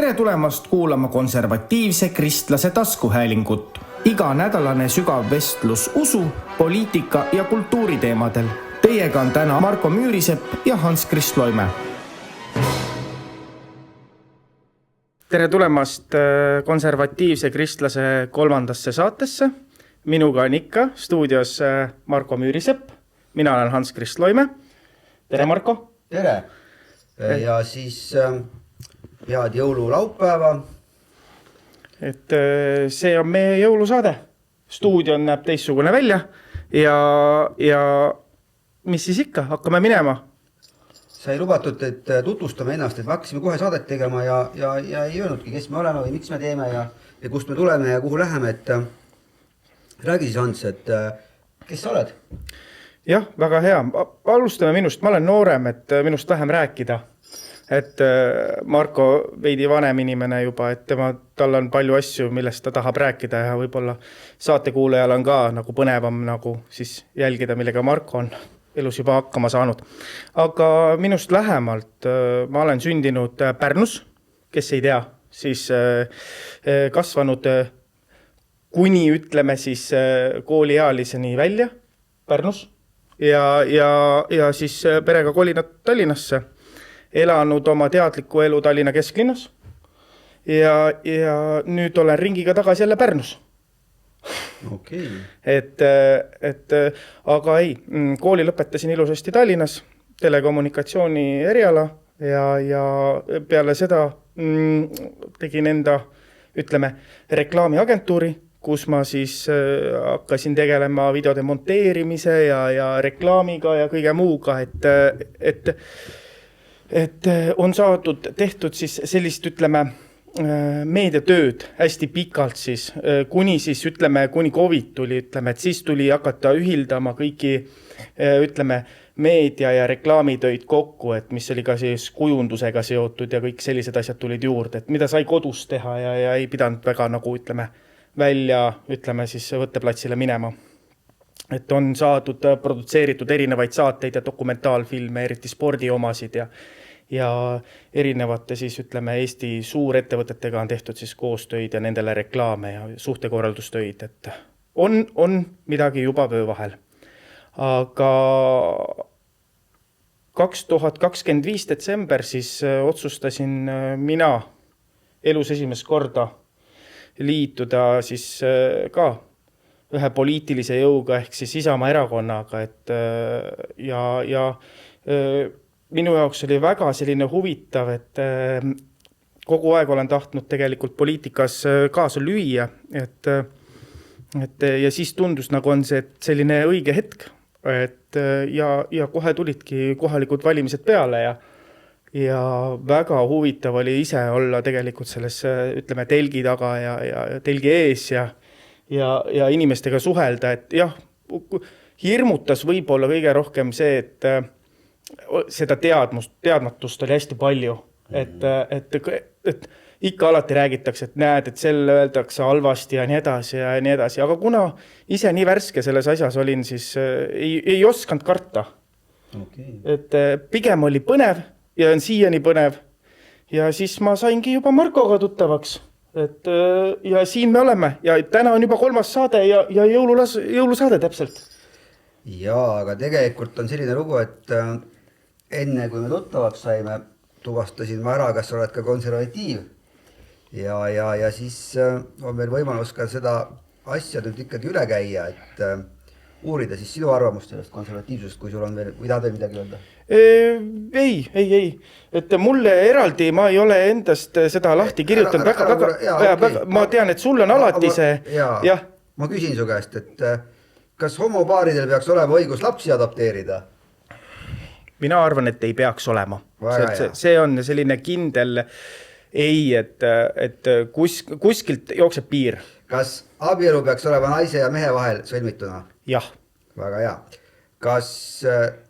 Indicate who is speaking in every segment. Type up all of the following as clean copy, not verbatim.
Speaker 1: Tere tulemast kuulama konservatiivse kristlase taskuhäälingut. Iga nädalane sügav vestlus usu, poliitika ja kultuuri teemadel. Teiega on täna Marko Müürisepp ja Hans-Krist Loime. Tere tulemast konservatiivse kristlase 3. saatesse. Minuga on ikka stuudios Marko Müürisepp. Mina olen Hans-Krist Loime. Tere, Marko.
Speaker 2: Tere. Ja siis head jõululaupäeva.
Speaker 1: Et see on meie jõulusaade. Stuudio näeb teistsugune välja ja mis siis ikka, hakkame minema.
Speaker 2: Sai lubatud, et tutvustame ennast, et me hakkasime kohe saadet tegema ja ei öelnudki, kes me oleme või miks me teeme ja kust me tuleme ja kuhu läheme. Et räägi siis, Hans, et kes sa oled?
Speaker 1: Jah, väga hea. Alustame minust. Ma olen noorem, et minust vähem rääkida. Et Marko veidi vanem inimene juba, et tal on palju asju, millest ta tahab rääkida ja võib-olla saatekuulajal on ka nagu põnevam nagu siis jälgida, millega Marko on elus juba hakkama saanud. Aga minust lähemalt ma olen sündinud Pärnus, kes ei tea, siis kasvanud kuni ütleme siis kooliealiseni välja Pärnus ja siis perega kolinad Tallinnasse. Elanud oma teadliku elu Tallinna kesklinnas ja nüüd olen ringiga tagasi jälle Pärnus.
Speaker 2: Okay.
Speaker 1: Aga ei, kooli lõpetasin ilusasti Tallinnas, telekommunikatsiooni eriala ja peale seda tegin enda, ütleme, reklaamiagentuuri, kus ma siis hakkasin tegelema videode monteerimise ja reklaamiga ja kõige muuga, et on tehtud siis sellist, ütleme, meediatööd hästi pikalt siis, kuni COVID tuli, ütleme, et siis tuli hakata ühildama kõiki, ütleme, meedia ja reklaamitöid kokku, et mis oli ka siis kujundusega seotud ja kõik sellised asjad tulid juurde, et mida sai kodus teha ja ei pidanud väga nagu, ütleme, välja, ütleme siis võtteplatsile minema. Et on saadud, produtseeritud erinevaid saateid ja dokumentaalfilme, eriti spordiomasid ja erinevate siis, ütleme, Eesti suurettevõtetega on tehtud siis koostöid ja nendele reklaame ja suhtekorraldustöid, et on midagi juba vöö vahel. Aga 2025 detsember siis otsustasin mina elus esimest korda liituda siis ka ühe poliitilise jõuga ehk siis Isamaa erakonnaga, et ja minu jaoks oli väga selline huvitav, et kogu aeg olen tahtnud tegelikult poliitikas kaasa lüüa, ja siis tundus nagu on see selline õige hetk, et ja kohe tulidki kohalikud valimised peale ja väga huvitav oli ise olla tegelikult selles, ütleme, telgi taga ja telgi ees ja inimestega suhelda, et jah, hirmutas võib-olla kõige rohkem see, et seda teadmatust oli hästi palju, et ikka alati räägitakse, et näed, et selle öeldakse halvasti ja nii edasi, aga kuna ise nii värske selles asjas olin, siis ei oskanud karta.
Speaker 2: Okay.
Speaker 1: Et pigem oli põnev ja on siiani põnev ja siis ma saingi juba Markoga tuttavaks. Ja siin me oleme ja täna on juba 3. saade ja jõulusaade täpselt.
Speaker 2: Jaa, aga tegelikult on selline lugu, et enne kui me tuttavaks saime, tuvastasin ma ära, kas oled ka konservatiiv ja siis on meil võimalus ka seda asja nüüd ikkagi üle käia, et uurida siis sinu arvamust sellest konservatiivsusest, kui sul on veel, või tahad veel midagi öelda?
Speaker 1: Ei. Et mulle eraldi, ma ei ole endast seda lahti kirjutanud. Ma tean, et sul on alati see.
Speaker 2: Ja. Ma küsin su käest, et kas homopaaridel peaks olema õigus lapsi adopteerida?
Speaker 1: Mina arvan, et ei peaks olema. See on selline kindel ei, et kuskilt jookseb piir.
Speaker 2: Kas abielu peaks olema naise ja mehe vahel sõlmituna?
Speaker 1: Jah.
Speaker 2: Väga hea. Kas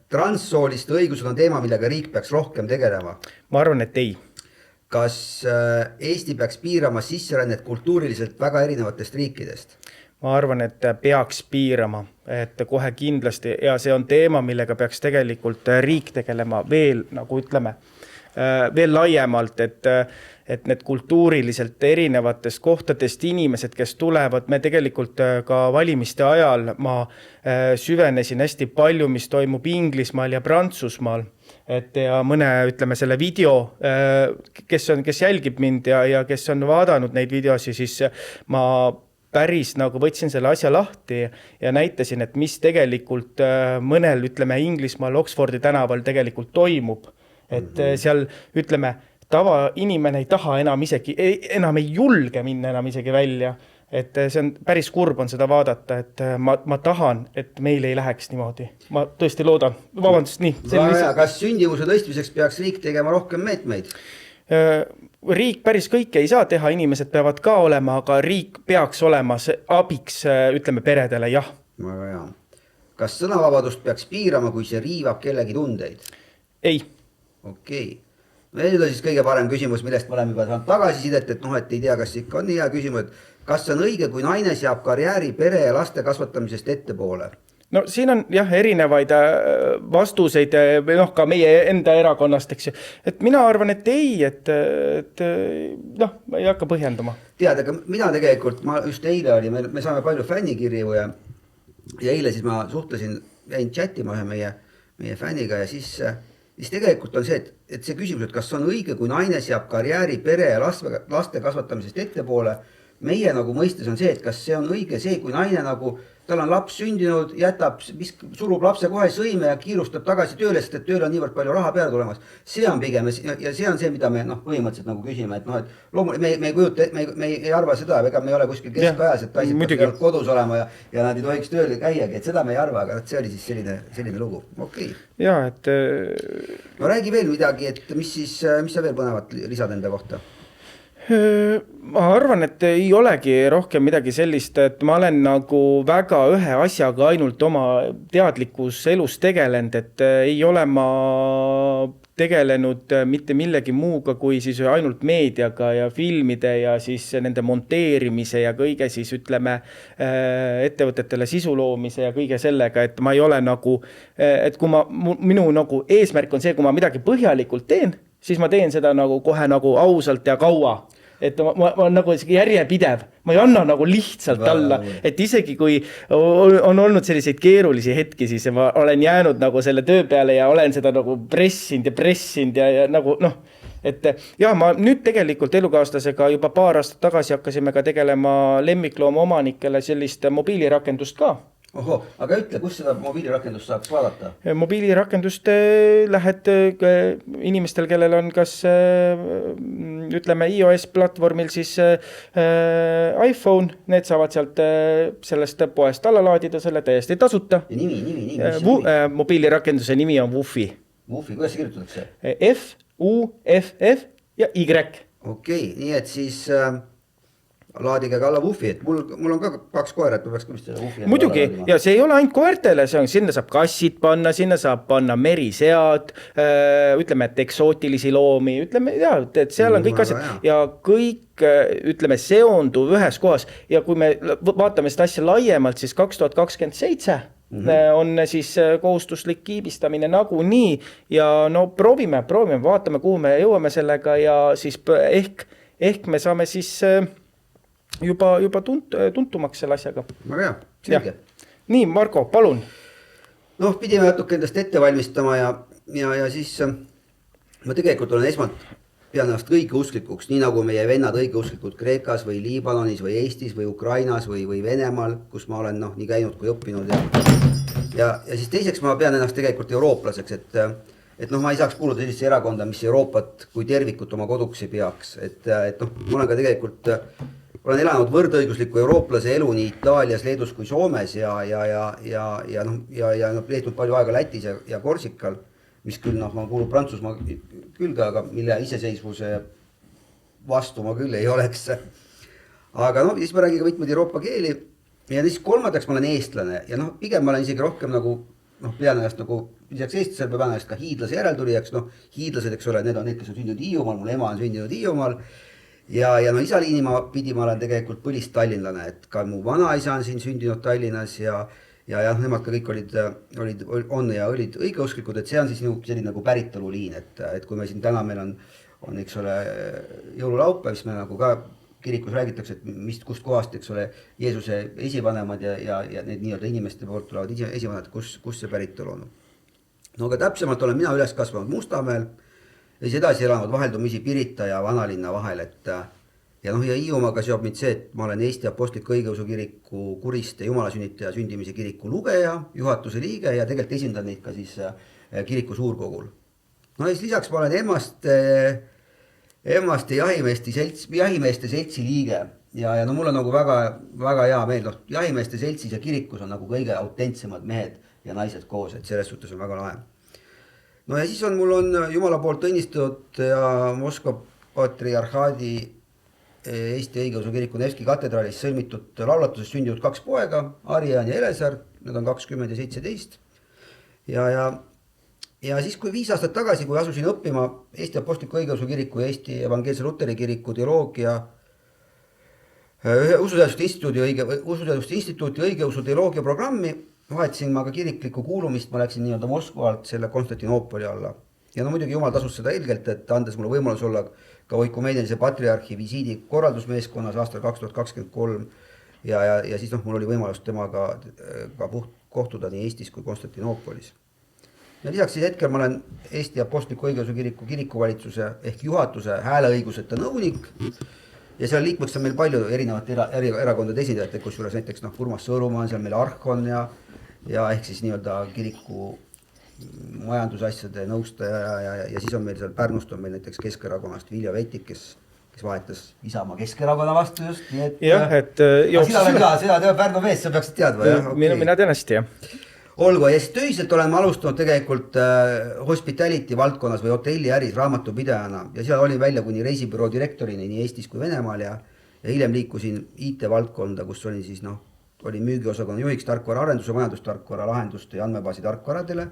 Speaker 2: transsooliste õigused on teema, millega riik peaks rohkem tegelema?
Speaker 1: Ma arvan, et ei.
Speaker 2: Kas Eesti peaks piirama sisserännet kultuuriliselt väga erinevatest riikidest?
Speaker 1: Ma arvan, et peaks piirama, et kohe kindlasti ja see on teema, millega peaks tegelikult riik tegelema veel, nagu ütleme, veel laiemalt, et need kultuuriliselt erinevatest kohtadest inimesed, kes tulevad, me tegelikult ka valimiste ajal ma süvenesin hästi palju, mis toimub Inglismaal ja Prantsusmaal. Et ja mõne, ütleme, selle video, kes jälgib mind ja kes on vaadanud neid videosi, siis ma päris nagu võtsin selle asja lahti ja näitasin, et mis tegelikult mõnel, ütleme, Inglismaal Oxfordi tänaval tegelikult toimub. Et seal, ütleme, tavainimene ei taha enam ei julge minna enam isegi välja. Et see on päris kurb on seda vaadata, et ma tahan, et meil ei läheks niimoodi. Ma tõesti loodan. Vabandust, nii.
Speaker 2: Kas sündivuse tõstmiseks peaks riik tegema rohkem meetmeid?
Speaker 1: Riik päris kõike ei saa teha, inimesed peavad ka olema, aga riik peaks olema abiks, ütleme, peredele, jah.
Speaker 2: Väga hea. Kas sõnavabadust peaks piirama, kui see riivab kellegi tundeid?
Speaker 1: Ei.
Speaker 2: Okei. Nüüd on siis kõige parem küsimus, millest me oleme juba saanud tagasisidet, et et ei tea, kas ikka on nii hea küsimus, et kas see on õige, kui naine seab karjääri pere ja laste kasvatamisest ettepoole?
Speaker 1: No siin on jah erinevaid vastuseid, ka meie enda erakonnast, eks ju. Et mina arvan, et ei, ma ei hakka põhjendama.
Speaker 2: Tead, aga mina tegelikult, just eile oli, me saame palju fännikirju ja eile siis ma suhtlesin, jäin chatima ühe meie fänniga ja siis tegelikult on see, et see küsimus, et kas on õige, kui naine seab karjääri pere ja laste kasvatamisest ettepoole, meie nagu mõistes on see, et kas see on õige see, kui naine nagu tal on laps sündinud, surub lapse kohe sõime ja kiirustab tagasi tööle, sest et tööle on niivõrd palju raha peale tulemas. See on pigem ja see on see, mida me põhimõtteliselt nagu küsime, et loomulikult me ei arva seda, ega me ei ole kuskil keskajas, et naised peavad kodus olema ja nad ei tohiks tööle käiagi, et seda me ei arva, aga see oli siis selline lugu. Okei.
Speaker 1: Ja, et
Speaker 2: no räägi veel midagi, et mis sa veel põnevat lisad enda kohta?
Speaker 1: Ma arvan, et ei olegi rohkem midagi sellist, et ma olen nagu väga ühe asjaga ainult oma teadlikus elus tegelenud, et ei ole ma tegelenud mitte millegi muuga kui siis ainult meediaga ja filmide ja siis nende monteerimise ja kõige siis ütleme ettevõtetele sisu loomise ja kõige sellega, et ma ei ole nagu, et kui minu nagu eesmärk on see, kui ma midagi põhjalikult teen, siis ma teen seda nagu kohe nagu ausalt ja kaua. Et ma nagu järjepidev, ma ei anna nagu lihtsalt alla, et isegi kui on olnud selliseid keerulisi hetki, siis ma olen jäänud nagu selle töö peale ja olen seda nagu pressinud ja nagu et ja ma nüüd tegelikult elukaaslasega juba paar aastat tagasi hakkasime ka tegelema lemmiklooma omanikele sellist mobiilirakendust ka.
Speaker 2: Oho, aga ütle, kus seda mobiilirakendust saaks vaadata?
Speaker 1: Mobiilirakendust lähed inimestel, kellel on kas ütleme iOS platvormil siis iPhone, need saavad sealt sellest poest alla laadida selle täiesti tasuta.
Speaker 2: Ja nimi.
Speaker 1: Mobiilirakenduse nimi on Wufi.
Speaker 2: Wufi, kuidas kirjutatakse?
Speaker 1: F-U-F-F ja Y.
Speaker 2: Okei, nii et siis laadige ka alla Wufi, et mul on ka 2 koera, et ma peaks ka vist selle Wufi.
Speaker 1: Muidugi, ja see ei ole ainult koertele, sinna saab kassid panna, sinna saab panna merisead, ütleme, et eksootilisi loomi, ütleme, et seal on kõik asjad ja kõik, ütleme, seonduv ühes kohas ja kui me vaatame seda asja laiemalt, siis 2027 on siis kohustuslik kiibistamine nagu nii ja proovime, vaatame, kuhu me jõuame sellega ja siis ehk me saame siis juba tuntumaks selle asjaga.
Speaker 2: Väga hea, selge.
Speaker 1: Nii, Marko, palun.
Speaker 2: Pidime natuke endast ette valmistama ja siis ma tegelikult olen esmalt pean ennast õigeusklikuks, nii nagu meie vennad õigeuslikud Kreekas või Liibanonis või Eestis või Ukrainas või Venemaal, kus ma olen nii käinud kui õppinud ja siis teiseks ma pean ennast tegelikult eurooplaseks, et ma ei saaks kuuluda sellisesse erakonda, mis Euroopat kui tervikut oma koduks ei peaks, et ma olen ka tegelikult olen elanud võrdõigusliku eurooplase elu nii Itaalias, Leedus kui Soomes ja leetnud palju aega Lätis ja Korsikal, mis küll ma kuulub Prantsusmaa külge, aga mille iseseisvuse vastu ma küll ei oleks. Aga siis ma räägin ka mitmeid Euroopa keeli ja siis kolmandaks ma olen eestlane ja pigem ma olen isegi rohkem nagu pean ennast nagu lisaks eestlasel pean ennast ka hiidlase järeltulijaks, hiidlased, eks ole, need on need, kes on sündinud Hiiumaal, mul ema on sündinud Hiiumaal. Ja isaliinima pidi ma olen tegelikult põlist tallinlane, et ka mu vanaisa on siin sündinud Tallinnas ja nemad ka kõik olid õigeusklikud, et see on siis selline nagu päritoluliin, et kui me siin täna meil on, eks ole, jõululaupäev, siis me nagu ka kirikus räägitakse, et kust kohast, eks ole, Jeesuse esivanemad ja need nii-öelda inimeste poolt tulevad esivanemad, kus see päritolu on. No aga täpsemalt olen mina üles kasvanud Mustamäel ja siis edasi elanud vaheldumisi Pirita ja Vanalinna vahel, ja Hiiumaaga seob mind see, et ma olen Eesti Apostliku Õigeusu Kiriku Kuriste Jumalasünnitaja sündimise kiriku lugeja, juhatuse liige ja tegelikult esindan neid ka siis kiriku suurkogul. No ja siis lisaks ma olen Emmaste jahimeeste seltsi liige ja mul on nagu väga, väga hea meel, jahimeeste seltsis ja kirikus on nagu kõige autentsemad mehed ja naised koos, et selles suhtes on väga lahe. No ja siis mul on Jumala poolt õnnistatud ja Moskva patriarhaadi Eesti Õigeusu Kiriku Nevski katedraalis sõlmitud laulatusest sündinud 2 poega, Arjan ja Elesaar, need on 20 ja 17. Ja siis, kui 5 aastat tagasi, kui asusin õppima Eesti Apostliku Õigeusu Kiriku ja Eesti Evangeelse Luteri Kiriku teoloogia Usuteaduste Instituuti õigeusu teoloogia programmi, vahetasin ma ka kiriklikku kuulumist, ma läksin nii-öelda Moskvalt selle Konstantinoopoli alla. Ja muidugi Jumal tasus seda ilgelt, et andes mulle võimalus olla ka Oikomeedilise patriarhi visiidi korraldusmeeskonnas aastal 2023 ja siis mul oli võimalus temaga ka kohtuda nii Eestis kui Konstantinoopolis. Ja lisaks siis hetkel ma olen Eesti Apostliku Õigeusu Kiriku kirikuvalitsuse ehk juhatuse hääleõiguseta nõunik ja seal liikmeks on meil palju erinevate erakondade esindajate, kusjuures näiteks Urmas Sõõrumaa on seal meil arhkon ja ehk siis nii-öelda kiriku majandusasjade nõustaja ja siis on meil seal Pärnust on meil näiteks Keskerakonnast Vilja Vetik, kes vahetas Isamaa Keskerakonna vastu just.
Speaker 1: Jah, et
Speaker 2: seda teab Pärnu mees, sa peaksid teadma.
Speaker 1: Mina tean hästi, jah.
Speaker 2: Olgu, ja siis töiselt olen alustanud tegelikult hospitality valdkonnas või hotelliäris raamatupidajana ja seal olin välja kuni reisibüroo direktorini nii Eestis kui Venemaal ja hiljem liikusin IT valdkonda, kus olin siis olin müügiosakonna juhiks tarkvara arenduse, majandustarkvara lahenduste ja andmebaasi tarkvaradele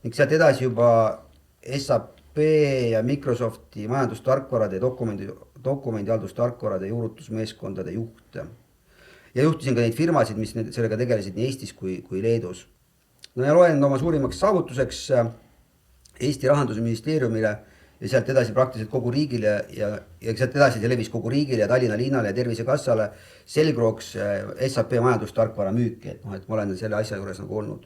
Speaker 2: ning sealt edasi juba SAP ja Microsofti majandustarkvarade ja dokumendihaldustarkvarade juurutusmeeskondade juht. Ja juhtisin ka neid firmasid, mis sellega tegelesid nii Eestis kui Leedus. No ja loen oma suurimaks saavutuseks Eesti Rahandusministeeriumile ja sealt edasi praktiliselt kogu riigile ja sealt edasi see levis kogu riigile ja Tallinna linnale ja Tervisekassale selgrooks SAP majandustarkvara müüki, et ma olen selle asja juures olnud.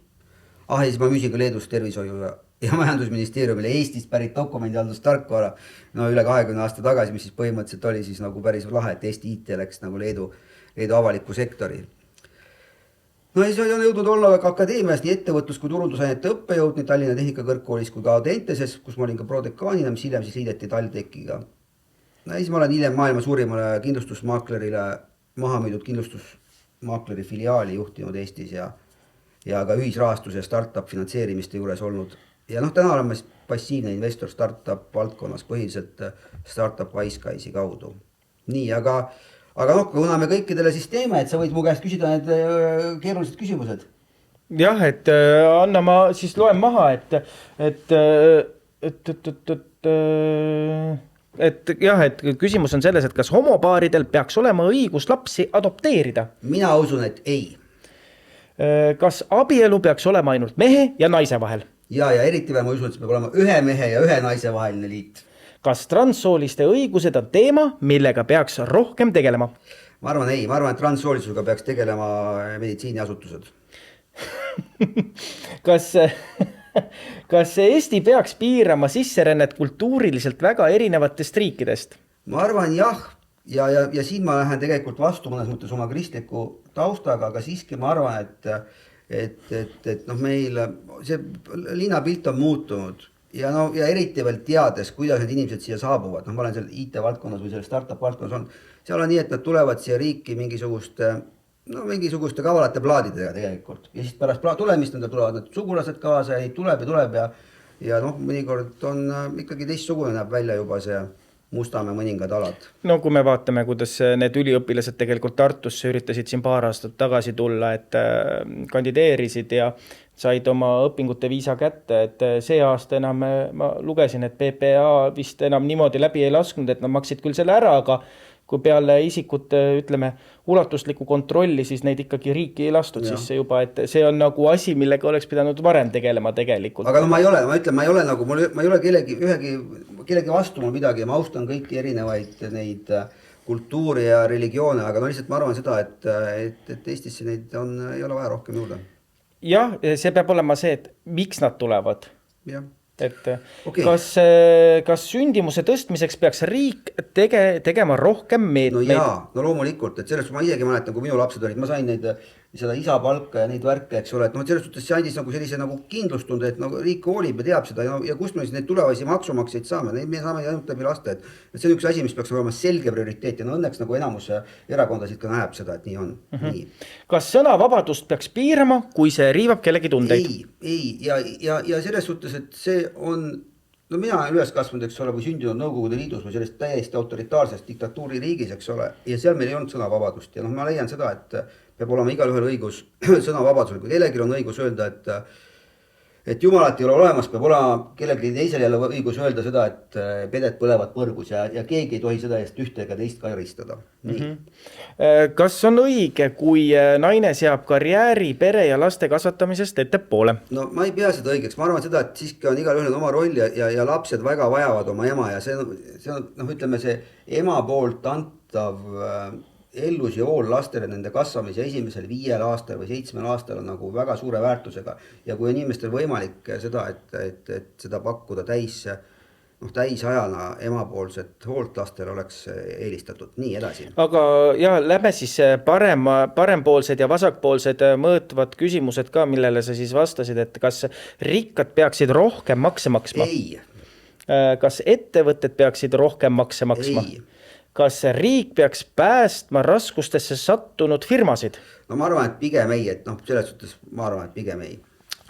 Speaker 2: Ja siis ma müüsin ka Leedus tervishoiu ja majandusministeeriumile Eestist pärit dokumendihaldustarkvara üle 20 aasta tagasi, mis siis põhimõtteliselt oli siis päris lahe, et Eesti IT läks Leedu avaliku sektori. No ja siis on jõudnud olla ka akadeemias nii ettevõtlus- kui turundusainete õppejõud nii Tallinna Tehnikakõrgkoolis kui ka Audenteses, kus ma olin ka prodekaanina, mis hiljem siis liideti TalTechiga. No ja siis ma olen hiljem maailma suurimale kindlustusmaaklerile maha müüdud kindlustusmaakleri filiaali juhtinud Eestis ja ka ühisrahastuse startup finantseerimiste juures olnud. Ja täna olen ma passiivne investor startup valdkonnas põhiliselt startup Wiseguys'i kaudu. Nii, aga kuna me kõikidele siis teeme, et sa võid mu käest küsida need keerulised küsimused.
Speaker 1: Jah, et anna ma siis loen maha, et küsimus on selles, et kas homopaaridel peaks olema õigus lapsi adopteerida?
Speaker 2: Mina usun, et ei.
Speaker 1: Kas abielu peaks olema ainult mehe ja naise vahel?
Speaker 2: Ja eriti veel ma usun, et see peab olema ühe mehe ja ühe naise vaheline liit.
Speaker 1: Kas transsooliste õigused on teema, millega peaks rohkem tegelema?
Speaker 2: Ma arvan ei, ma arvan, et transsoolisusega peaks tegelema meditsiiniasutused. Kas Eesti peaks piirama sisserännet kultuuriliselt väga erinevatest riikidest? Ma arvan jah, ja siin ma lähen tegelikult vastu mõnes mõttes oma kristliku taustaga, aga siiski ma arvan, et meil see linnapilt on muutunud. Ja eriti veel teades, kuidas need inimesed siia saabuvad. Ma olen seal IT valdkonnas või seal startup valdkonnas on. Seal on nii, et nad tulevad siia riiki mingisuguste kavalate plaadidega tegelikult. Ja siis pärast tulemist nad tulevad need sugulased kaasa ja neid tuleb ja mõnikord on ikkagi teistsugune näeb välja juba see Mustamäe mõningad alad.
Speaker 1: No kui me vaatame, kuidas need üliõpilased tegelikult Tartusse üritasid siin paar aastat tagasi tulla, et kandideerisid ja said oma õpingute viisa kätte, et see aasta enam ma lugesin, et PPA vist enam niimoodi läbi ei lasknud, et nad maksid küll selle ära, aga kui peale isikute, ütleme, ulatuslikku kontrolli, siis neid ikkagi riiki ei lastud sisse juba, et see on nagu asi, millega oleks pidanud varem tegelema tegelikult.
Speaker 2: Aga no ma ei ole nagu, ma ei ole kellegi vastu mul midagi, ma austan kõiki erinevaid neid kultuuri ja religioone, aga no lihtsalt ma arvan seda, et Eestisse neid ei ole vaja rohkem juurde.
Speaker 1: Jah, see peab olema see, et miks nad tulevad.
Speaker 2: Jah.
Speaker 1: Et kas sündimuse tõstmiseks peaks riik tegema rohkem meetmeid?
Speaker 2: No loomulikult, et sellest ma isegi mäletan, kui minu lapsed olid, ma sain seda isa palka ja neid värke, eks ole, et selles suhtes see andis nagu sellise nagu kindlustunde, et nagu riik hoolib ja teab seda ja kust me siis neid tulevasi maksumaksjaid saame, neid me saame ainult läbi laste, et see on üks asi, mis peaks olema selge prioriteet ja no õnneks nagu enamus erakondasid ka näeb seda, et nii on. Nii.
Speaker 1: Kas sõnavabadust peaks piirama, kui see riivab kellegi tundeid?
Speaker 2: Ei, ja selles suhtes, et see on, no mina olen üles kasvanud, eks ole, või sündinud Nõukogude Liidus või sellest täiesti autoritaarsest diktatuuri riigis, eks ole, ja seal meil ei olnud sõnavabadust ja ma leian seda, et peab olema igal ühel õigus sõnavabadusel, kui kellelgi on õigus öelda, et jumalat ei ole olemas, peab olema kellelgi teisel jälle õigus öelda seda, et peded põlevad põrgus ja keegi ei tohi seda eest ühte ega teist karistada.
Speaker 1: Kas on õige, kui naine seab karjääri, pere ja laste kasvatamisest ettepoole?
Speaker 2: No ma ei pea seda õigeks, ma arvan seda, et siiski on igal ühel oma roll ja lapsed väga vajavad oma ema ja see on, ütleme see ema poolt antav ellus ja hool lastele nende kasvamise esimesel 5 aastal või 7 aastal on nagu väga suure väärtusega ja kui on inimestel võimalik seda, et seda pakkuda täisajana emapoolset hoolt lastele oleks eelistatud, nii edasi.
Speaker 1: Aga lähme siis parempoolsed ja vasakpoolsed mõõtvad küsimused ka, millele sa siis vastasid, et kas rikkad peaksid rohkem makse maksma?
Speaker 2: Ei.
Speaker 1: Kas ettevõtted peaksid rohkem makse maksma?
Speaker 2: Ei.
Speaker 1: Kas riik peaks päästma raskustesse sattunud firmasid?
Speaker 2: No ma arvan, et pigem ei, et selles suhtes ma arvan, et pigem ei.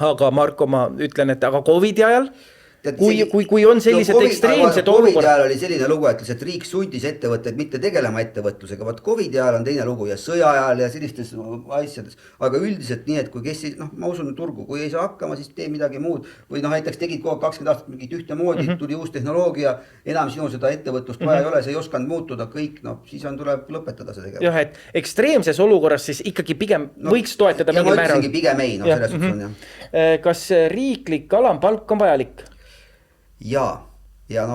Speaker 1: Aga Marko, ma ütlen, et aga COVID ajal? Kui on sellised ekstreemsed
Speaker 2: olukorrad. COVID ajal oli selline lugu, et lihtsalt riik sundis ettevõtteid mitte tegelema ettevõtlusega, vaat COVID ajal on teine lugu ja sõja ajal ja sellistes asjades. Aga üldiselt nii, et kui kes ma usun turgu, kui ei saa hakkama, siis tee midagi muud. Või näiteks tegid kogu 20 aastat mingit ühtemoodi, tuli uus tehnoloogia, enam sinu seda ettevõtlust vaja ei ole, see ei osanud muutuda kõik, siis tuleb lõpetada see tegevus.
Speaker 1: Jah, et ekstreemses olukorras siis ikkagi pigem võiks toetada mingi määral.
Speaker 2: Ja ma ütlesingi pigem ei, selles suhtes on jah.
Speaker 1: Kas riiklik alampalk on vajalik?
Speaker 2: Ja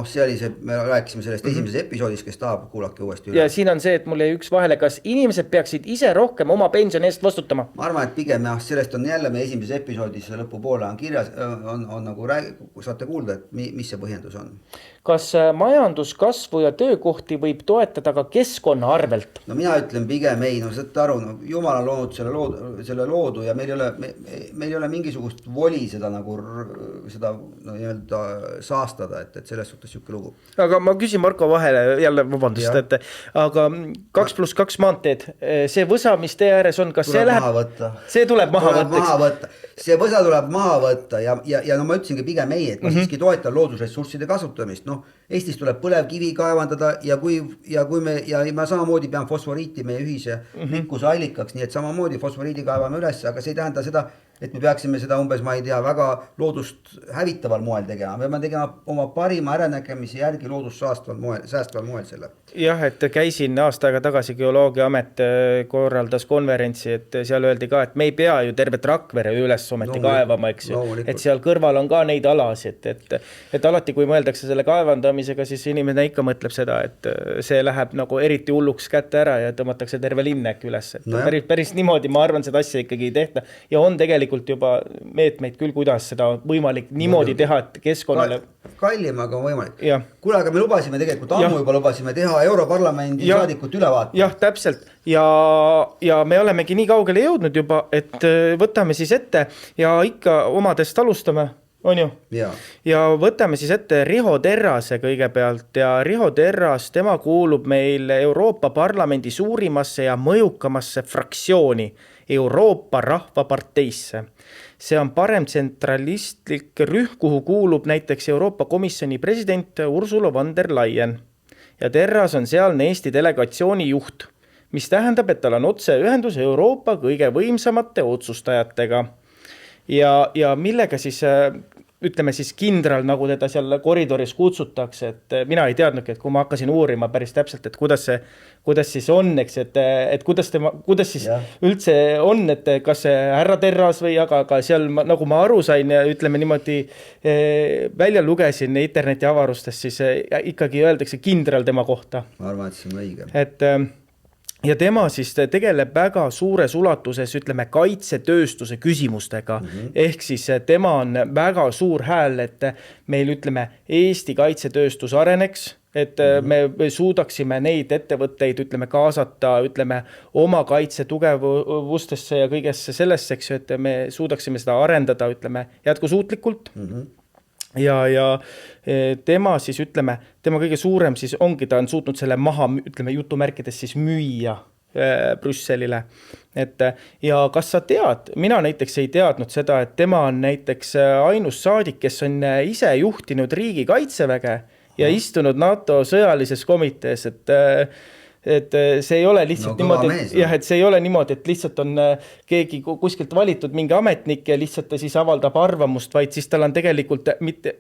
Speaker 2: see oli see, me rääkisime sellest esimeses episoodis, kes tahab, kuulake uuesti üle.
Speaker 1: Ja siin on see, et mul jäi üks vahele, kas inimesed peaksid ise rohkem oma pensioni eest vastutama?
Speaker 2: Ma arvan, et pigem sellest on jälle me esimeses episoodis lõpupoole on kirjas, on nagu saate kuulda, et mis see põhjendus on.
Speaker 1: Kas majanduskasvu ja töökohti võib toetada ka keskkonna arvelt?
Speaker 2: No mina ütlen pigem ei, saate aru, Jumal on loonud selle loodu ja meil ei ole mingisugust voli seda nagu seda nii-öelda saastada, et selles suhtes siuke lugu.
Speaker 1: Aga ma küsin Marko vahele jälle, vabandust, et aga 2+2 maanteed, see võsa, mis tee ääres on, kas see läheb? See tuleb maha võtta.
Speaker 2: See võsa tuleb maha võtta ja no ma ütlesingi pigem ei, et ma siiski toetan loodusressursside kasutamist. Eestis tuleb põlevkivi kaevandada ja ma samamoodi pean fosforiiti meie ühise rikkuse allikaks, nii et samamoodi fosforiidi kaevame üles, aga see ei tähenda seda, et me peaksime seda umbes, ma ei tea, väga loodust hävitaval moel tegema. Me peame tegema oma parima äranägemise järgi loodust säästval moel selle.
Speaker 1: Jah, et käisin aasta aega tagasi Geoloogiaamet korraldas konverentsi, et seal öeldi ka, et me ei pea ju tervet Rakvere üles ometi kaevama, eks ju. Et seal kõrval on ka neid alasid, et alati kui mõeldakse selle kaevandamisega, siis inimene ikka mõtleb seda, et see läheb nagu eriti hulluks kätte ära ja tõmmatakse terve linnek üles. Päris niimoodi, ma arvan, seda asja ikkagi ei tehta ja on tegelikult juba meetmeid küll, kuidas seda on võimalik niimoodi teha, et keskkonnale
Speaker 2: kallim, aga on võimalik. Kuule, aga me lubasime tegelikult, juba lubasime teha Europarlamendi saadikut ülevaate.
Speaker 1: Jah, täpselt. Ja me olemegi nii kaugele jõudnud juba, et võtame siis ette ja ikka omadest alustame, on ju? Ja võtame siis ette Riho Terrase kõigepealt ja Riho Terras, tema kuulub meil Euroopa Parlamendi suurimasse ja mõjukamasse fraktsiooni Euroopa Rahvaparteisse. See on paremtsentralistlik rühm, kuhu kuulub näiteks Euroopa Komisjoni president Ursula von der Leyen. Ja Terras on sealne Eesti delegatsiooni juht, mis tähendab, et tal on otseühendus Euroopa kõige võimsamate otsustajatega. Ja millega siis ütleme siis kindral, nagu teda seal koridoris kutsutakse, et mina ei teadnudki, et kui ma hakkasin uurima päris täpselt, et kuidas siis on, eks, et kuidas siis üldse on, et kas see härra Terras või, aga seal, nagu ma aru sain ja ütleme niimoodi välja lugesin interneti avarustest, siis ikkagi öeldakse kindral tema kohta.
Speaker 2: Ma arvan, et see on õige.
Speaker 1: Ja tema siis tegeleb väga suures ulatuses, ütleme, kaitsetööstuse küsimustega. Ehk siis tema on väga suur hääl, et meil, ütleme, Eesti kaitsetööstus areneks, et me suudaksime neid ettevõtteid, ütleme, kaasata, ütleme, oma kaitse tugevustesse ja kõigesse sellesse, eks ju, et me suudaksime seda arendada, ütleme, jätkusuutlikult. Ja tema siis, ütleme, tema kõige suurem siis ongi, ta on suutnud selle maha, ütleme, jutumärkides siis müüa Brüsselile. Ja kas sa tead, mina näiteks ei teadnud seda, et tema on näiteks ainus saadik, kes on ise juhtinud riigi kaitseväge ja istunud NATO sõjalises komitees, et see ei ole lihtsalt niimoodi, et see ei ole niimoodi, et lihtsalt on keegi kuskilt valitud mingi ametnik ja lihtsalt ta siis avaldab arvamust, vaid siis tal on tegelikult mitte,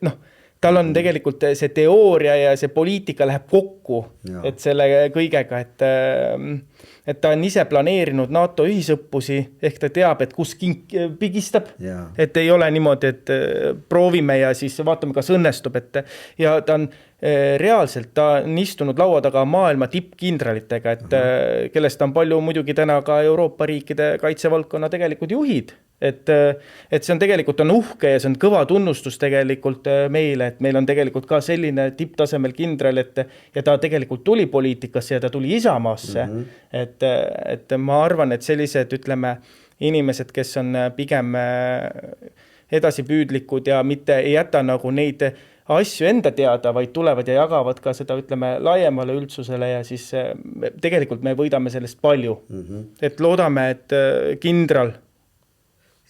Speaker 1: tal on tegelikult see teooria ja see poliitika läheb kokku, et selle kõigega, et ta on ise planeerinud NATO ühisõppusi, ehk ta teab, et kus kink pigistab, et ei ole niimoodi, et proovime ja siis vaatame, kas õnnestub, ja ta on reaalselt, ta on istunud laua taga maailma tippkindralitega, et kellest on palju muidugi täna ka Euroopa riikide kaitsevaldkonna tegelikult juhid, et see on tegelikult on uhke ja see on kõva tunnustus tegelikult meile, et meil on tegelikult ka selline tipptasemel kindral, ja ta tegelikult tuli poliitikasse ja ta tuli Isamaasse, et ma arvan, et sellised, ütleme, inimesed, kes on pigem edasipüüdlikud ja mitte ei jäta nagu neid asju enda teada, vaid tulevad ja jagavad ka seda, ütleme, laiemale üldsusele ja siis tegelikult me võidame sellest palju. Et loodame, et kindral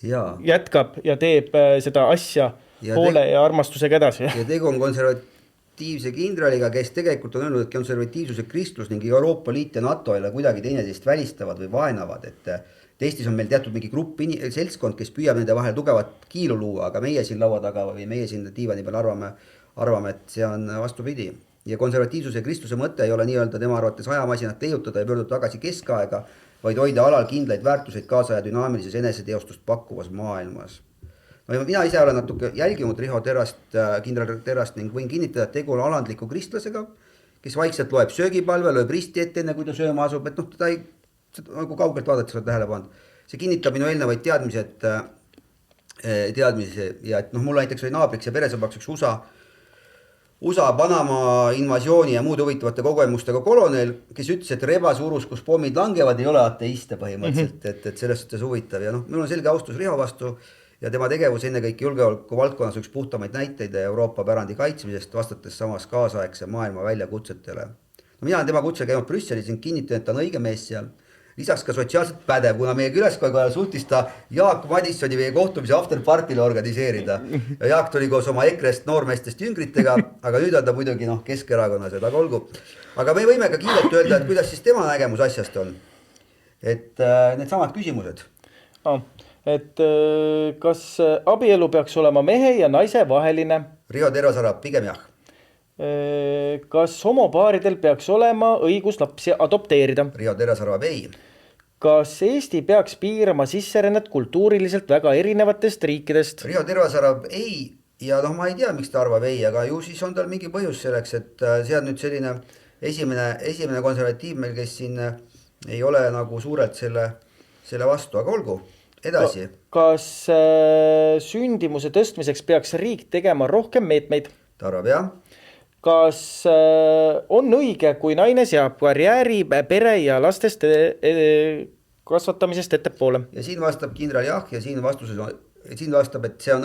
Speaker 1: jätkab ja teeb seda asja hoole ja armastusega edasi.
Speaker 2: Ja tegu on konservatiivse kindraliga, kes tegelikult on öelnud, et konservatiivsuse kristlus ning Euroopa Liit ja NATO ei ole kuidagi teineteist välistavad või vaenavad, et Eestis on meil teatud mingi grupp seltskond, kes püüab nende vahel tugevat kiilu luua, aga meie siin laua taga või meie siin diivani peal arvame, et see on vastupidi. Ja konservatiivsuse ja kristluse mõte ei ole nii-öelda tema arvates ajamasinat leiutada ja pöörduda tagasi keskaega, vaid hoida alal kindlaid väärtuseid kaasa ja dünaamilises eneseteostust pakkuvas maailmas. Mina ise olen natuke jälginud Riho Terrast, kindral Terrast ning võin kinnitada, et tegu on alandliku kristlasega, kes vaikselt loeb söögipalve, lööb risti ette enne, kui ta sööma asub, et teda ei nagu kaugelt vaadates on tähele pannud. See kinnitab minu eelnevaid teadmisi ja et mul näiteks oli naabriks ja peresõbraks üks USA Panama invasiooni ja muude huvitavate kogemustega kolonel, kes ütles, et rebasurus, kus pommid langevad, ei ole ateiste põhimõtteliselt, et sellest suhtes huvitav. Ja mul on selge austus Riho vastu ja tema tegevus ennekõike julgeoleku valdkonnas üks puhtamaid näiteid Euroopa pärandi kaitsmisest, vastates samas kaasaegse maailma väljakutsetele. Mina olen tema kutsel käinud Brüsselis ning kinnitan, et ta on õige mees seal. Lisaks ka sotsiaalselt pädev, kuna meie külaskoja suutis ta Jaak Madissoni meie kohtumise afterpartile organiseerida. Ja Jaak tuli koos oma EKRE-st noormeestest jüngritega, aga nüüd on ta muidugi Keskerakonnas, aga olgu. Aga me võime ka kiirelt öelda, et kuidas siis tema nägemus asjast on. Et need samad küsimused.
Speaker 1: Et kas abielu peaks olema mehe ja naise vaheline?
Speaker 2: Riho Terras arvab pigem jah.
Speaker 1: Kas homopaaridel peaks olema õigus lapsi adopteerida?
Speaker 2: Riho Terras arvab ei.
Speaker 1: Kas Eesti peaks piirama sisserännet kultuuriliselt väga erinevatest riikidest?
Speaker 2: Riho Terras arvab ei ja ma ei tea, miks ta arvab ei, aga ju siis on tal mingi põhjus selleks, et see on nüüd selline esimene konservatiiv meil, kes siin ei ole nagu suurelt selle vastu, aga olgu, edasi.
Speaker 1: Kas sündimuse tõstmiseks peaks riik tegema rohkem meetmeid?
Speaker 2: Ta arvab jah.
Speaker 1: Kas on õige, kui naine seab karjääri, pere ja lastest kasvatamisest ettepoole?
Speaker 2: Ja siin vastab kindral jah ja siin vastab, et see on,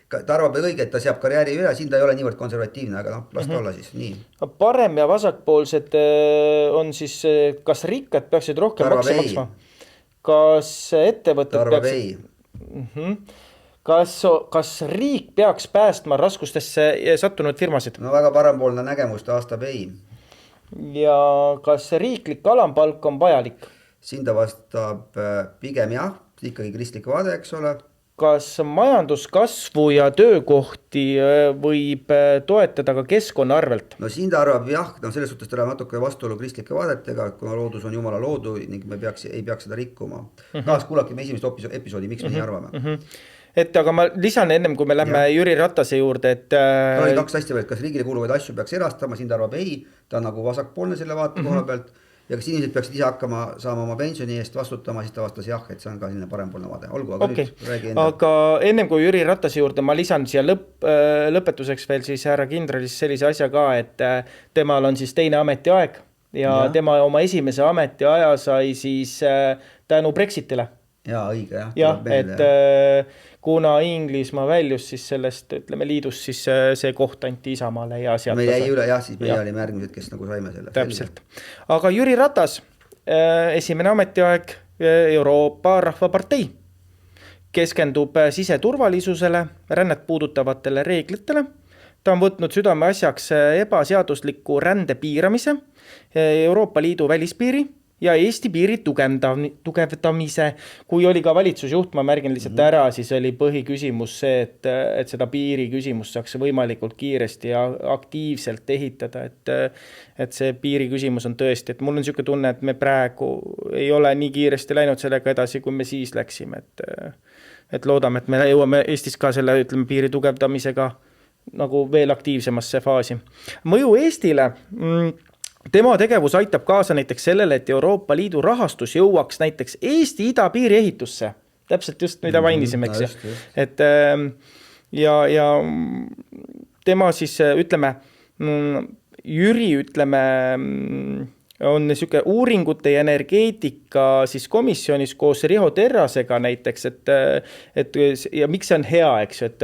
Speaker 2: ta arvab õige, et ta seab karjääri üle, siin ta ei ole niivõrd konservatiivne, aga las ta olla siis, nii.
Speaker 1: Parem ja vasakpoolsed on siis, kas rikkad peaksid rohkem makse maksma? Kas ettevõtted peaksid? Kas riik peaks päästma raskustesse sattunud firmasid?
Speaker 2: No väga parempoolne nägemus, ta aastab ei.
Speaker 1: Ja kas riiklik alampalk on vajalik?
Speaker 2: Siin ta vastab pigem jah, ikkagi kristlik vaade, eks ole.
Speaker 1: kas majanduskasvu ja töökohti võib toetada ka keskkonna arvelt?
Speaker 2: No siin ta arvab jah, selles suhtes ta läheb natuke vastuolu kristlike vaadetega, kuna loodus on jumala loodu ning me ei peaks seda rikkuma. Taas kuulake me esimest episoodi, miks me nii arvame.
Speaker 1: Et aga ma lisan ennem, kui me lähme Jüri Ratase juurde, et
Speaker 2: oli kaks hästi veel, kas riigile kuuluvaid asju peaks erastama, siin ta arvab ei, ta on nagu vasakpoolne selle vaate koha pealt. Ja kas inimesed peaksid ise hakkama saama oma pensioni eest vastutama, siis ta vastas jah, et see on ka selline parempoolne vaade. Olgu, aga
Speaker 1: okay.
Speaker 2: Nüüd räägi enda.
Speaker 1: Aga ennem kui Jüri Ratase juurde ma lisan siia lõpetuseks veel siis härra kindralis sellise asja ka, et temal on siis teine ametiaeg ja tema oma esimese ametiaja sai siis tänu Brexitile.
Speaker 2: Jaa, õige jah.
Speaker 1: Jah, et kuna Inglismaa väljus siis sellest, ütleme liidus, siis see koht anti Isamaale ja sealt.
Speaker 2: Me jäi üle, jah, siis me olime järgmised, kes nagu saime selle.
Speaker 1: Täpselt. Aga Jüri Ratas, esimene ametiaeg Euroopa Rahvapartei, keskendub siseturvalisusele, rännet puudutavatele reeglitele. Ta on võtnud südame asjaks ebaseadusliku rände piiramise, Euroopa Liidu välispiiri ja Eesti piiri tugevdamise. Kui oli ka valitsusjuht, ma märgin lihtsalt ära, siis oli põhiküsimus see, et seda piiri küsimus saaks võimalikult kiiresti ja aktiivselt ehitada, et see piiri küsimus on tõesti, et mul on niisugune tunne, et me praegu ei ole nii kiiresti läinud sellega edasi, kui me siis läksime, et loodame, et me jõuame Eestis ka selle, ütleme, piiri tugevdamisega nagu veel aktiivsemasse faasi. Mõju Eestile. Tema tegevus aitab kaasa näiteks sellele, et Euroopa Liidu rahastus jõuaks näiteks Eesti idapiiri ehitusse. Täpselt just, mida mainisime, eks. Et, ja tema siis, ütleme, Jüri, ütleme, on niisugune uuringute ja energeetika siis komisjonis koos Riho Terrasega näiteks, et ja miks see on hea, eks, et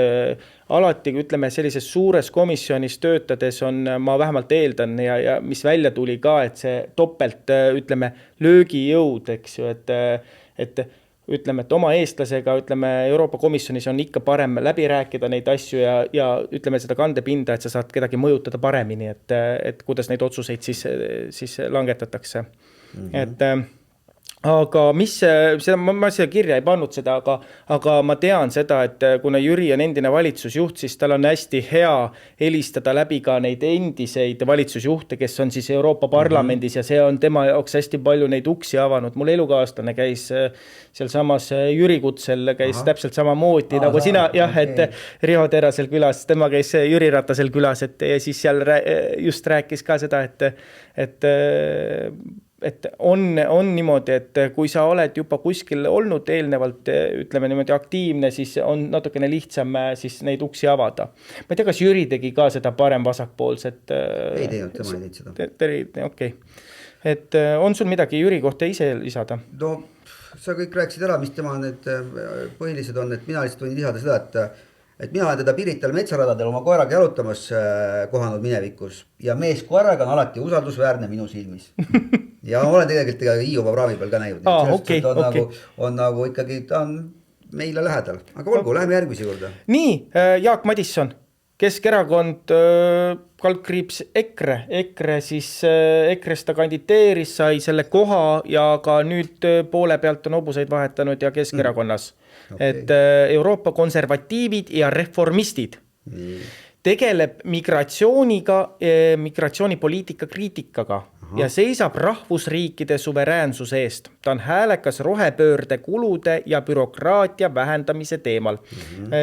Speaker 1: alati, ütleme, sellises suures komisjonis töötades on, ma vähemalt eeldan ja mis välja tuli ka, et see topelt, ütleme, löögijõud, eks ju, et ütleme, et oma eestlasega, ütleme, Euroopa Komisjonis on ikka parem läbi rääkida neid asju ja ütleme seda kandepinda, et sa saad kedagi mõjutada paremini, et kuidas neid otsuseid siis langetatakse. Et aga mis, ma seda kirja ei pannud seda, aga ma tean seda, et kuna Jüri on endine valitsusjuht, siis tal on hästi hea helistada läbi ka neid endiseid valitsusjuhte, kes on siis Euroopa Parlamendis ja see on tema jaoks hästi palju neid uksi avanud. Mul elukaaslane käis seal samas Jüri kutsel, käis täpselt sama moodi nagu sina, jah, et Riho Terrasel külas, tema käis Jüri Ratasel külas, ja siis seal just rääkis ka seda, et on niimoodi, et kui sa oled juba kuskil olnud eelnevalt, ütleme niimoodi aktiivne, siis on natukene lihtsam siis neid uksi avada. Ma ei tea, kas Jüri tegi ka seda parem vasakpoolset?
Speaker 2: Ei teinud, tema ei teinud seda.
Speaker 1: Okei. Et on sul midagi Jüri kohta ise lisada?
Speaker 2: No, sa kõik rääkisid ära, mis tema need põhilised on, et mina lihtsalt võin lisada seda, et mina olen teda Pirital metsaradadel oma koeraga jalutamas kohanud minevikus ja mees koeraga on alati usaldusväärne minu silmis. Ja ma olen tegelikult Hiiumaa praami peal ka näinud. On nagu ikkagi, ta on meile lähedal. Aga olgu, läheme järgmisi juurde.
Speaker 1: Nii, Jaak Madisson, Keskerakond, kaldkriips EKRE siis EKRE-st ta kanditeeris, sai selle koha ja ka nüüd poole pealt on hobuseid vahetanud ja Keskerakonnas. Et Euroopa konservatiivid ja reformistid tegeleb migratsiooniga, migratsioonipoliitika kriitikaga ja seisab rahvusriikide suveräänsuse eest. Ta on häälekas rohepöörde kulude ja bürokraatia vähendamise teemal.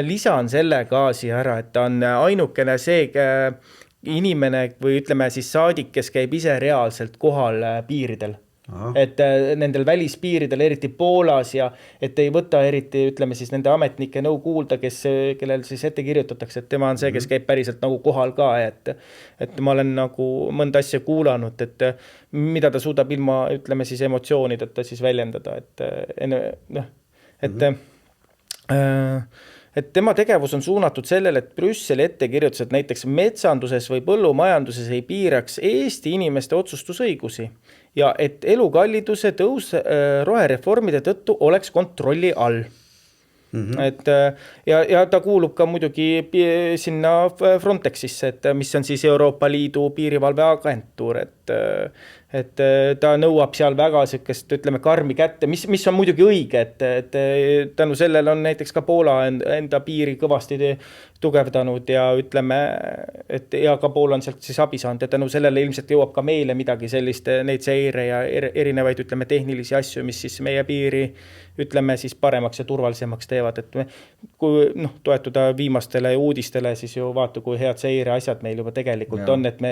Speaker 1: Lisaan selle ka siia ära, et ta on ainukene see inimene või ütleme siis saadik, kes käib ise reaalselt kohal piiridel. Et nendel välispiiridel, eriti Poolas ja et ei võta eriti, ütleme siis nende ametnike nõu kuulda, kellel siis ette kirjutatakse, et tema on see, kes käib päriselt nagu kohal ka, et ma olen nagu mõnda asja kuulanud, et mida ta suudab ilma, ütleme siis emotsioonideta siis väljendada, et tema tegevus on suunatud sellele, et Brüsseli ettekirjutused näiteks metsanduses või põllumajanduses ei piiraks Eesti inimeste otsustusõigusi ja et elukalliduse tõus rohereformide tõttu oleks kontrolli all. Et, ja ta kuulub ka muidugi sinna Frontexisse, et mis on siis Euroopa Liidu piirivalveagentuur, et ta nõuab seal väga sükest, ütleme, karmi kätte, mis on muidugi õige, et tänu sellele on näiteks ka Poola enda piiri kõvasti tugevdanud ja ütleme, et ja ka Poola on sealt siis abi saanud ja tänu sellele ilmselt jõuab ka meile midagi sellist, neid seire ja erinevaid, ütleme, tehnilisi asju, mis siis meie piiri, ütleme, siis paremaks ja turvalisemaks teevad, et kui toetuda viimastele uudistele, siis ju vaata, kui head seire asjad meil juba tegelikult on, et me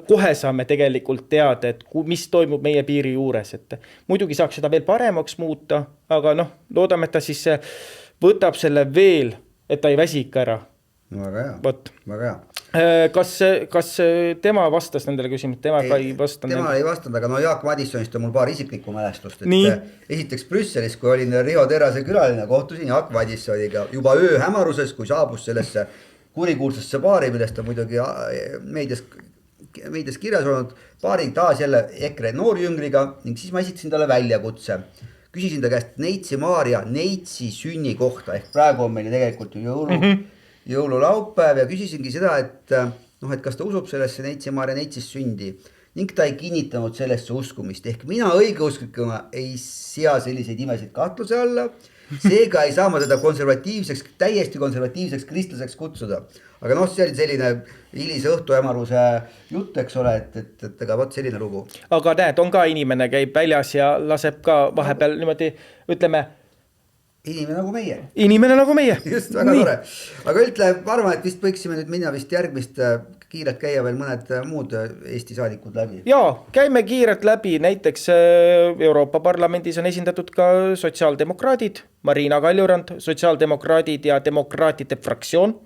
Speaker 1: kohe saame tegelikult teada, et mis toimub meie piiri juures, et muidugi saaks seda veel paremaks muuta, aga loodame, et ta siis võtab selle veel, et ta ei väsi ikka ära.
Speaker 2: Väga hea,
Speaker 1: Võt.
Speaker 2: väga hea.
Speaker 1: Kas tema vastas nendele küsimusele? Tema ei
Speaker 2: vastanud, aga Jaak Madissonist on mul paar isiklikku mälestust. Esiteks Brüsselis, kui olin Riho Terrase külaline, kohtusin Jaak Madissoniga juba öö hämaruses, kui saabus sellesse kurikuulsasse baari, millest on muidugi meedias kirjas olnud, baari taas jälle EKRE noorjüngriga ning siis ma esitasin talle väljakutse. Küsisin ta käest Neitsi Maarja Neitsi sünni kohta, ehk praegu on meil tegelikult ju jõululaupäev ja küsisingi seda, et kas ta usub sellesse Neitsi Maarja Neitsis sündi ning ta ei kinnitanud sellesse uskumist, ehk mina õigeusklikuna ei sea selliseid imesid kahtluse alla, seega ei saa ma teda täiesti konservatiivseks kristlaseks kutsuda. Aga see oli selline hilise õhtuemaruse jutt, eks ole, et ega võt selline lugu.
Speaker 1: Aga näed, on ka inimene, käib väljas ja laseb ka vahepeal niimoodi, ütleme,
Speaker 2: Inimene nagu meie. Just, väga tore. Aga ma arvan, et vist võiksime nüüd minna vist järgmist kiirelt käia veel mõned muud Eesti saadikud läbi.
Speaker 1: Jaa, käime kiirelt läbi. Näiteks Euroopa Parlamendis on esindatud ka sotsiaaldemokraadid, Marina Kaljurand, sotsiaaldemokraadid ja demokraatide fraktsioon.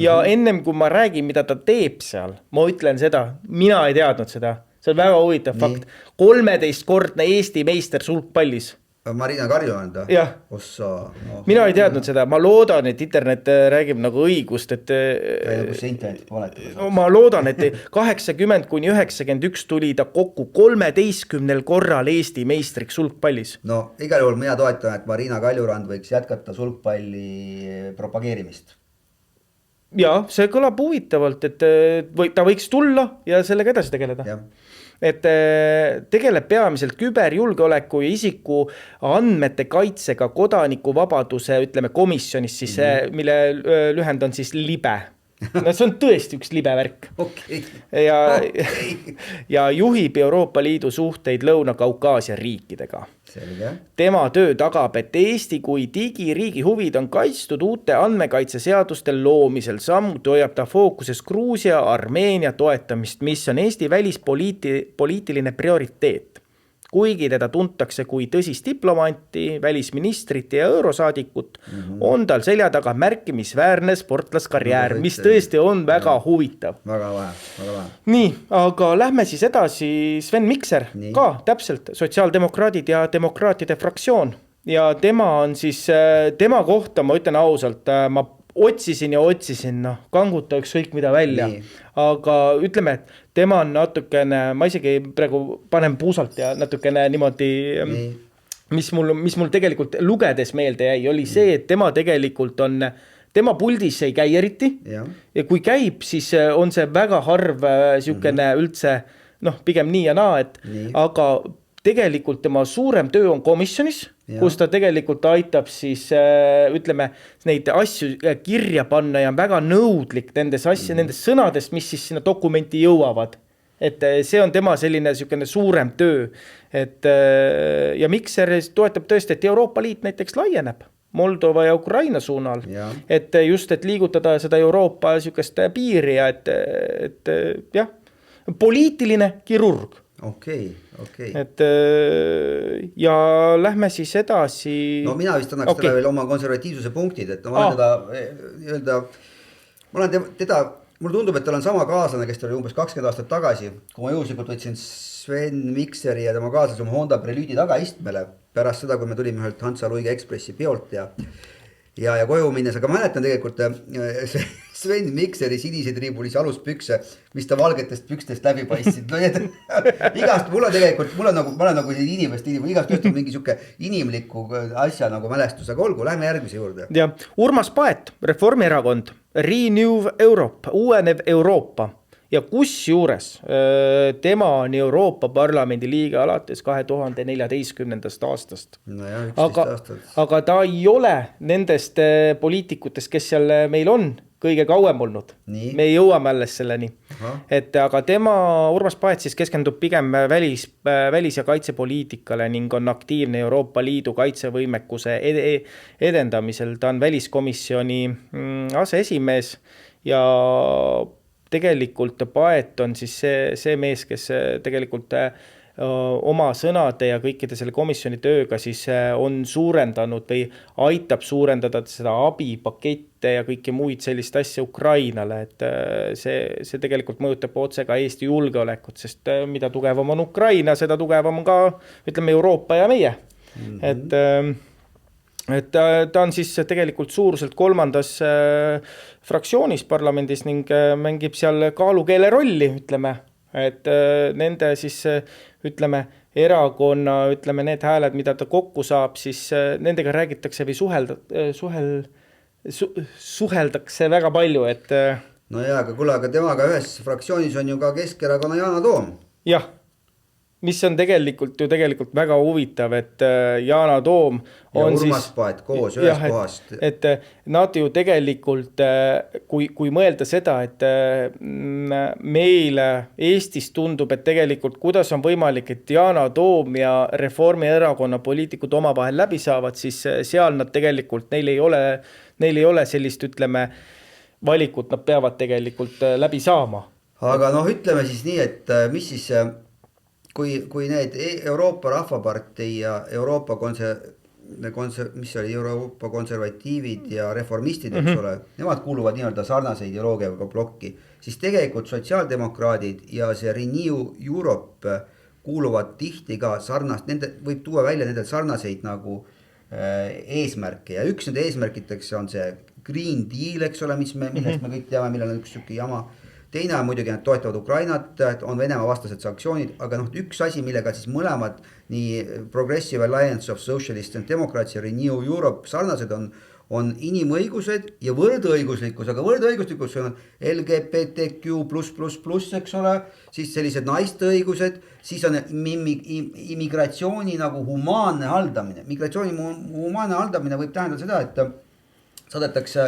Speaker 1: Ja ennem kui ma räägin, mida ta teeb seal, ma ütlen seda, mina ei teadnud seda. See on väga huvitav fakt. 13-kordne Eesti meister sulgpallis.
Speaker 2: Marina Kaljurand?
Speaker 1: Jah. Mina ei teadnud seda. Ma loodan, et internet räägib nagu õigust, et ma loodan, et 80–91 tuli ta kokku 13 korral Eesti meistriks sulgpallis.
Speaker 2: Igal juhul mina toetan, et Marina Kaljurand võiks jätkata sulgpalli propageerimist.
Speaker 1: Jaa, see kõlab huvitavalt, et ta võiks tulla ja sellega edasi tegeleda.
Speaker 2: Jah.
Speaker 1: Et tegeleb peamiselt küberjulgeoleku ja isiku andmete kaitsega kodanikuvabaduse, ütleme, komisjonis, siis, mille lühend on siis libe. See on tõesti üks libe värk. Ja juhib Euroopa Liidu suhteid Lõuna-Kaukaasia riikidega.
Speaker 2: Selge.
Speaker 1: Tema töö tagab, et Eesti kui digiriigi huvid on kaitstud uute andmekaitseseaduste loomisel. Samuti hoiab ta fookuses Gruusia, Armeenia toetamist, mis on Eesti välispoliitiline prioriteet. Kuigi teda tuntakse kui tõsist diplomanti, välisministrit ja eurosaadikut, on tal selja taga märkimisväärne sportlaskarjäär, mis tõesti on väga huvitav.
Speaker 2: Väga vahe.
Speaker 1: Nii, aga lähme siis edasi. Sven Mikser, ka täpselt sotsiaaldemokraadid ja demokraatide fraktsioon. Ja tema on siis, tema kohta, ma ütlen ausalt, ma otsisin, kanguta ükskõik mida välja. Aga ütleme, et tema on natukene, ma isegi praegu panen puusalt ja natukene niimoodi, mis mul tegelikult lugedes meelde jäi, oli see, et tema tegelikult on, tema puldis ei käi eriti ja kui käib, siis on see väga harv siukene üldse, pigem nii ja naa, aga tegelikult tema suurem töö on komisjonis, kus ta tegelikult aitab siis, ütleme, neid asju kirja panna ja on väga nõudlik nendes sõnadest, mis siis sinna dokumenti jõuavad. Et see on tema selline suurem töö. Ja Mikser toetab tõesti, et Euroopa Liit näiteks laieneb Moldova ja Ukraina suunal. Et just, et liigutada seda Euroopa piiri ja et jah, poliitiline kirurg.
Speaker 2: Okei.
Speaker 1: Et ja lähme siis edasi.
Speaker 2: Mina vist annaks teda veel oma konservatiivsuse punktid, et ma olen teda, mulle tundub, et tal on sama kaaslane, kes ta oli umbes 20 aastat tagasi, kui ma juhuslikult võtsin Sven Mikseri ja tema kaaslase oma Honda Prelüüdi tagaistmele pärast seda, kui me tulime ühelt Hansa Luige Ekspressi peolt ja koju minnes, aga mäletan tegelikult Sven Mikseri siniseid riibulisi aluspükse, mis ta valgetest pükstest läbi paistsid. Igast, mul on nagu inimest, igast just on mingi siuke inimliku asja nagu mälestus, aga olgu, lähme järgmise juurde.
Speaker 1: Ja Urmas Paet, Reformierakond, Renew Europe, uuenev Euroopa ja kusjuures tema on Euroopa Parlamendi liige alates 2014. aastast.
Speaker 2: No jah, 11 aastat.
Speaker 1: Aga ta ei ole nendest poliitikutest, kes seal meil on, kõige kauem olnud.
Speaker 2: Nii.
Speaker 1: Me jõuame alles selleni.
Speaker 2: Aha.
Speaker 1: Aga tema, Urmas Paet siis keskendub pigem välis- ja kaitsepoliitikale ning on aktiivne Euroopa Liidu kaitsevõimekuse edendamisel. Ta on väliskomisjoni aseesimees ja tegelikult Paet on siis see mees, kes tegelikult oma sõnade ja kõikide selle komisjoni tööga siis on suurendanud või aitab suurendada seda abipakette ja kõiki muid sellist asja Ukrainale, et see tegelikult mõjutab otse ka Eesti julgeolekut, sest mida tugevam on Ukraina, seda tugevam on ka, ütleme, Euroopa ja meie. Et ta on siis tegelikult suuruselt 3. fraktsioonis parlamendis ning mängib seal kaalukeele rolli, ütleme, et nende siis, ütleme, erakonna, ütleme, need hääled, mida ta kokku saab, siis nendega räägitakse või suheldakse väga palju, et
Speaker 2: No jaa, aga kuule, aga temaga ühes fraktsioonis on ju ka Keskerakonna Yana Toom.
Speaker 1: jah, mis on tegelikult väga huvitav, et Yana Toom on
Speaker 2: ja Urmas
Speaker 1: siis
Speaker 2: Paet koos ühes kohast.
Speaker 1: Et nad ju tegelikult, kui mõelda seda, et meil Eestis tundub, et tegelikult kuidas on võimalik, et Yana Toom ja Reformierakonna poliitikud omavahel läbi saavad, siis seal nad tegelikult, neil ei ole sellist, ütleme, valikut, nad peavad tegelikult läbi saama.
Speaker 2: Aga noh, ütleme siis nii, et mis siis, kui need Euroopa Rahvapartei ja Euroopa Euroopa konservatiivid ja reformistid, eks ole, nemad kuuluvad nii-öelda sarnaseid ideoloogiaga plokki, siis tegelikult sotsiaaldemokraadid ja see Renew Europe kuuluvad tihti ka sarnast, nende võib tuua välja nendel sarnaseid nagu eesmärke ja üks nende eesmärkideks on see Green Deal, eks ole, millest me kõik teame, millel on üks süki jama. Teine on muidugi, nad toetavad Ukrainat, on Venemaa vastased sanktsioonid, aga üks asi, millega siis mõlemad nii Progressive Alliance of Socialists and Democrats ja Renew Europe sarnased on inimõigused ja võrdõiguslikkus, aga võrdõiguslikkus on LGBTQ+++, eks ole, siis sellised naiste õigused, siis on immigratsiooni nagu humaanne haldamine. Migratsiooni humaanne haldamine võib tähendada seda, et saadetakse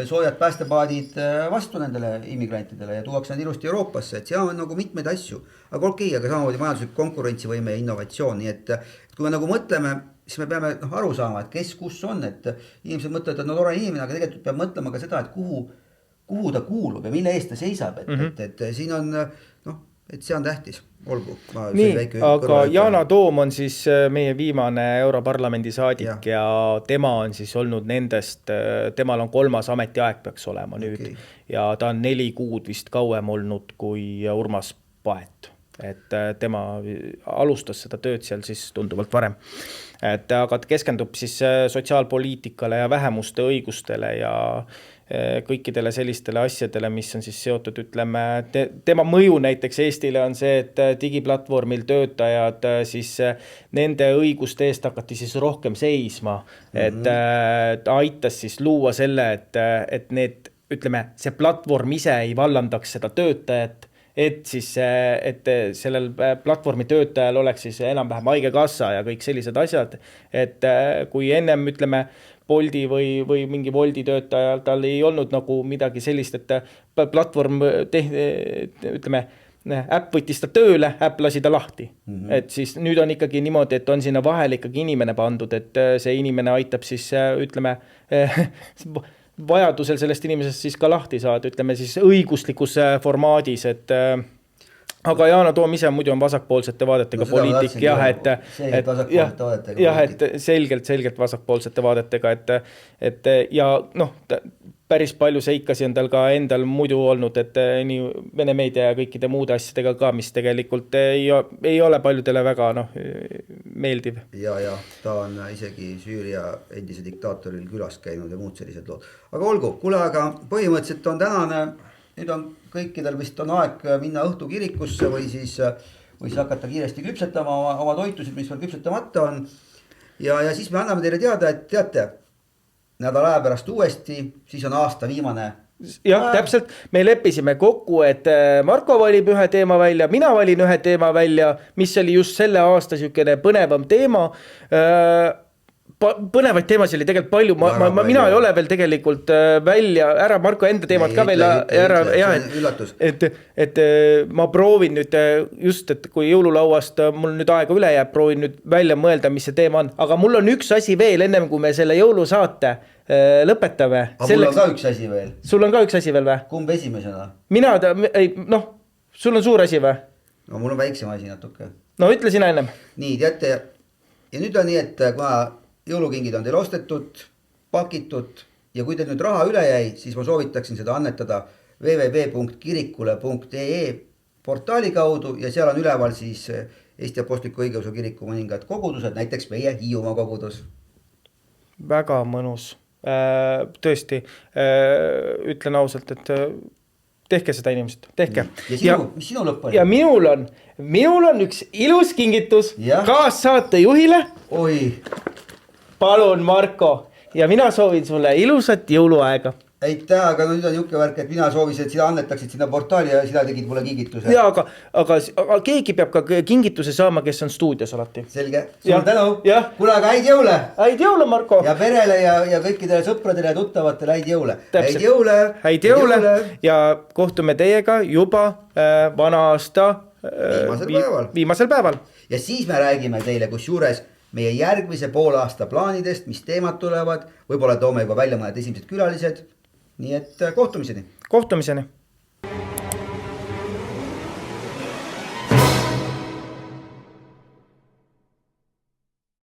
Speaker 2: soojad päästepaadid vastu nendele immigrantidele ja tuuakse nad ilusti Euroopasse, et seal on nagu mitmeid asju. Aga okei, aga samamoodi majanduslik konkurentsivõime ja innovatsioon, nii et kui me nagu mõtleme, siis me peame aru saama, et kes kus on, et inimesed mõtlevad, et no tore inimene, aga tegelikult peab mõtlema ka seda, et kuhu ta kuulub ja mille eest ta seisab, et siin on, et see on tähtis, olgu.
Speaker 1: Nii, aga Yana Toom on siis meie viimane Europarlamendi saadik ja tema on siis olnud nendest, temal on 3. ametiaeg peaks olema nüüd ja ta on 4 kuud vist kauem olnud kui Urmas Paet, et tema alustas seda tööd seal siis tunduvalt varem. Aga ta keskendub siis sotsiaalpoliitikale ja vähemuste õigustele ja kõikidele sellistele asjadele, mis on siis seotud, ütleme, tema mõju näiteks Eestile on see, et digiplatvormil töötajad siis nende õiguste eest hakati siis rohkem seisma, et ta aitas siis luua selle, et need, ütleme, see platvorm ise ei vallandaks seda töötajat, et siis, et sellel platvormi töötajal oleks siis enam-vähem haigekassa ja kõik sellised asjad, et kui ennem, ütleme, Bolti või mingi Wolti töötajal, tal ei olnud nagu midagi sellist, et platvorm, ütleme, äpp võttis ta tööle, äpp lasi ta lahti. Et siis nüüd on ikkagi niimoodi, et on sinna vahel ikkagi inimene pandud, et see inimene aitab siis, ütleme, vajadusel sellest inimesest siis ka lahti saada, ütleme siis õiguslikus formaadis, et aga Yana Toom ise muidu on vasakpoolsete vaadetega poliitik, et selgelt vasakpoolsete vaadetega, et ja noh, päris palju seikasi on tal ka endal muidu olnud, et nii Vene meedia ja kõikide muude asjadega ka, mis tegelikult ei ole paljudele väga meeldiv.
Speaker 2: Ja ta on isegi Süüria endise diktaatoril külas käinud ja muud sellised lood. Aga olgu, kuule, aga põhimõtteliselt on tänane, nüüd on kõikidel vist on aeg minna õhtu kirikusse või siis hakata kiiresti küpsetama oma toitusid, mis veel küpsetamata on. Ja siis me anname teile teada, et teate, nädala aja pärast uuesti, siis on aasta viimane
Speaker 1: jah, täpselt, me leppisime kokku, et Marko valib ühe teema välja, mina valin ühe teema välja, mis oli just selle aasta niisugune põnevam teema. Põnevaid teemasid oli tegelikult palju, mina ei ole veel tegelikult välja, ära Marko enda teemad ka veel ära, et ma proovin nüüd just, et kui jõululauast mul nüüd aega üle jääb, proovin nüüd välja mõelda, mis see teema on, aga mul on üks asi veel, ennem kui me selle jõulusaate lõpetame.
Speaker 2: Aga mul on ka üks asi veel.
Speaker 1: Sul on ka üks asi veel või?
Speaker 2: Kumb esimesena?
Speaker 1: Mina, sul on suur asi või?
Speaker 2: No mul on väiksem asi natuke.
Speaker 1: No ütle sina ennem.
Speaker 2: Nii, teate, ja nüüd on nii, et kuna jõulukingid on teil ostetud, pakitud ja kui teil nüüd raha üle jäi, siis ma soovitaksin seda annetada www.kirikule.ee portaali kaudu ja seal on üleval siis Eesti Apostliku Õigeusu Kiriku mõningad kogudused, näiteks meie Hiiumaa kogudus.
Speaker 1: Väga mõnus. Tõesti, ütlen ausalt, et tehke seda inimesed, tehke.
Speaker 2: Ja mis sinu lõpp oli?
Speaker 1: Ja minul on üks ilus kingitus kaassaate juhile.
Speaker 2: Oi.
Speaker 1: Palun, Marko, ja mina soovin sulle ilusat jõuluaega.
Speaker 2: Aitäh, aga nüüd on juhke värk, et mina soovisin, et sina annetaksid sinna portaali ja sina tegid mulle kingituse.
Speaker 1: Ja, aga keegi peab ka kingituse saama, kes on stuudios alati.
Speaker 2: Selge, suur tänu. Kuule, aga häid jõule.
Speaker 1: Häid jõule, Marko.
Speaker 2: Ja perele ja kõikidele sõpradele ja tuttavatele häid jõule.
Speaker 1: Häid jõule ja kohtume teiega juba vana aasta viimasel päeval.
Speaker 2: Ja siis me räägime teile kusjuures meie järgmise poolaasta plaanidest, mis teemad tulevad, võib-olla toome juba välja mõned esimesed külalised. Nii et kohtumiseni.
Speaker 1: Kohtumiseni.